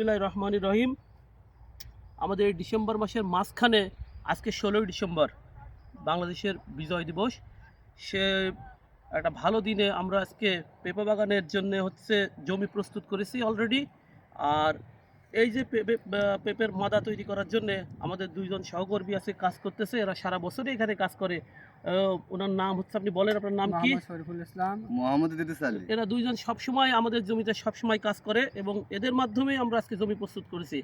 বিসমিল্লাহির রহমানির রহিম। আমাদের ডিসেম্বর মাসের মাঝখানে আজকে 16ই ডিসেম্বর বাংলাদেশের বিজয় দিবস। সে একটা ভালো দিনে আমরা আজকে পেঁপে বাগানের জন্য জমি প্রস্তুত করেছি অলরেডি। আর এই যে পেঁপের মাদা তৈরি করার জন্যে আমাদের দুইজন সহকর্মী আছে, কাজ করতেছে। এরা সারা বছরই এখানে কাজ করে। ওনার নাম আপনি বলেন, আপনার নাম কি? শরীফুল ইসলাম, মোহাম্মদ ইদ্রিস আলী। এরা দুইজন সবসময় আমাদের জমিতে সবসময় কাজ করে এবং এদের মাধ্যমেই আমরা আজকে জমি প্রস্তুত করেছি।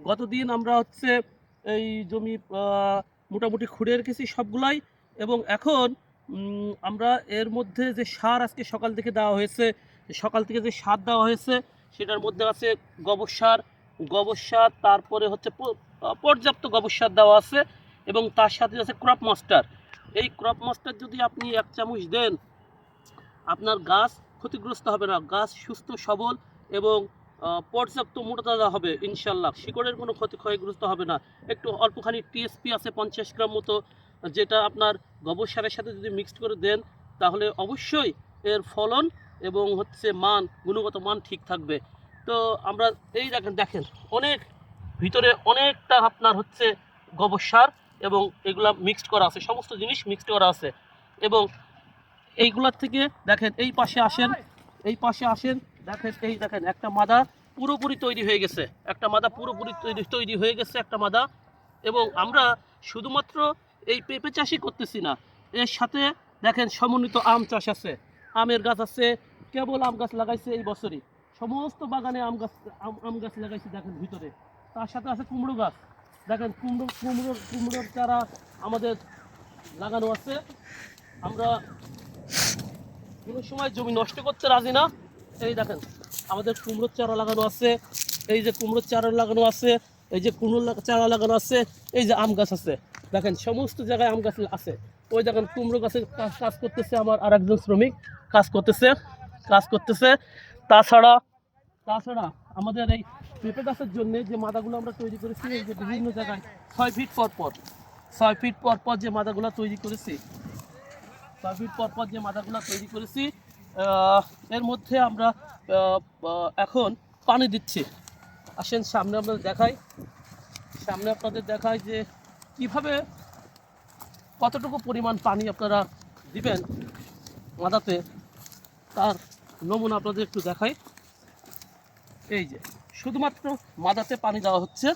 গতদিন আমরা এই জমি মোটামুটি খুঁড়ে রেখেছি সবগুলাই। এবং এখন আমরা এর মধ্যে যে সার আজকে সকাল থেকে দেওয়া হয়েছে, যে সার দেওয়া হয়েছে সেটার মধ্যে আছে গোবর সার, তারপরে পর্যাপ্ত গোবর সার দেওয়া আছে এবং তার সাথে আছে ক্রপ মাস্টার। এই ক্রপ মাস্টার যদি আপনি 1 চামচ দেন, আপনার গাছ ক্ষতিগ্রস্ত হবে না, গাছ সুস্থ সবল এবং পর্যাপ্ত মোটা হবে ইনশাল্লাহ। শিকড়ের কোনো ক্ষয়গ্রস্ত হবে না। একটু অল্পখানি টিএসপি আছে 50 গ্রাম মতো, যেটা আপনার গোবর সারের সাথে যদি মিক্সড করে দেন তাহলে অবশ্যই এর ফলন এবং গুণগত মান ঠিক থাকবে। তো আমরা এই দেখেন অনেক ভিতরে অনেকটা আপনার গোবর সার এবং এগুলা মিক্সড করা আছে, সমস্ত জিনিস মিক্সড করা আছে। এবং এইগুলার থেকে দেখেন এই পাশে আসেন, দেখেন একটা মাদা পুরোপুরি তৈরি হয়ে গেছে, একটা মাদা। এবং আমরা শুধুমাত্র এই পেঁপে চাষই করতেছি না, এর সাথে দেখেন সমন্বিত আম চাষ আছে, আমের গাছ আছে। কেবল আম গাছ লাগাইছে এই বছরই, সমস্ত বাগানে আম গাছ লাগাইছে দেখেন ভিতরে। তার সাথে আছে কুমড়ো গাছ, দেখেন কুমড়োর চারা আমাদের লাগানো আছে। আমরা কোনো সময় জমি নষ্ট করতে রাজি না। এই দেখেন আমাদের কুমড়োর চারা লাগানো আছে, এই যে কুমড়োর চারা লাগানো আছে, এই যে কুমড়োর চারা লাগানো আছে, এই যে আম গাছ আছে। দেখেন সমস্ত জায়গায় আম গাছ আছে। ওই দেখেন কুমড়ো গাছের কাজ করতেছে আমার আর একজন শ্রমিক কাজ করতেছে। তাছাড়া আমাদের এই পেঁপে গাছের জন্য যে মাদাগুলো আমরা তৈরি করেছি, এই যে বিভিন্ন জায়গায় 6 ফিট পর পর যে মাদাগুলো তৈরি করেছি, এর মধ্যে আমরা এখন পানি দিচ্ছি। আসেন সামনে আপনাদের দেখাই যে কিভাবে কতটুকু পরিমাণ পানি আপনারা দিবেন মাদাতে, তার নমুনা আপনাদের একটু দেখাই। এই যে শুধুমাত্র মাদাতে পানি দেওয়া হচ্ছে,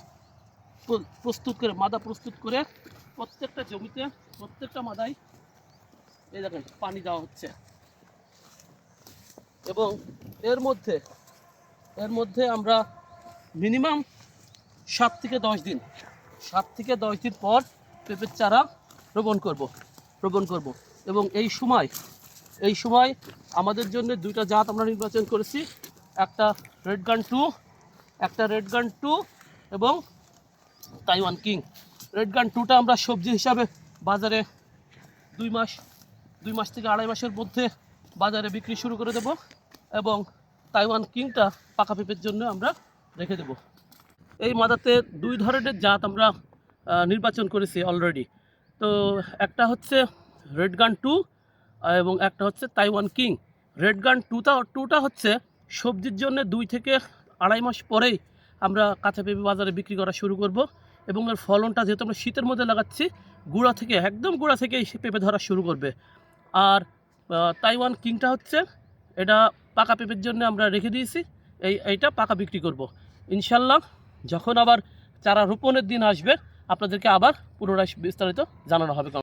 মাদা প্রস্তুত করে প্রত্যেকটা জমিতে, প্রত্যেকটা মাদায় এই দেখেন পানি দেওয়া হচ্ছে। এবং এর মধ্যে আমরা মিনিমাম 7 থেকে 10 দিন পর পেঁপের চারা রোপণ করব। এবং এই সময় আমাদের জন্য 2টা জাত আমরা নির্বাচন করেছি, একটা রেড গান 2 এবং তাইওয়ান কিং। রেড গান 2টা আমরা সবজি হিসাবে বাজারে 2 মাস থেকে 2.5 মাসের মধ্যে বাজারে বিক্রি শুরু করে দেব এবং তাইওয়ান কিংটা পাকা পেঁপের জন্য আমরা রেখে দেব। এই মাদাতে 2 ধরনের জাত আমরা নির্বাচন করেছি অলরেডি। তো একটা রেড গান 2 এবং একটা তাইওয়ান কিং। রেড গান 2টা সবজির জন্য 2 থেকে 2.5 মাস পরেই আমরা কাঁচা পেঁপে বাজারে বিক্রি করা শুরু করব। এবং এর ফলনটা যেহেতু আমরা শীতের মধ্যে লাগাচ্ছি, একদম গোড়া থেকে পেঁপে ধরা শুরু করবে। আর তাইওয়ান কিংটা এটা পাকা পেঁপের জন্য আমরা রেখে দিয়েছি, এইটা পাকা বিক্রি করব ইনশাল্লাহ। যখন আবার চারা রোপণের দিন আসবে আপনাদেরকে আবার পুনরায় বিস্তারিত জানানো হবে।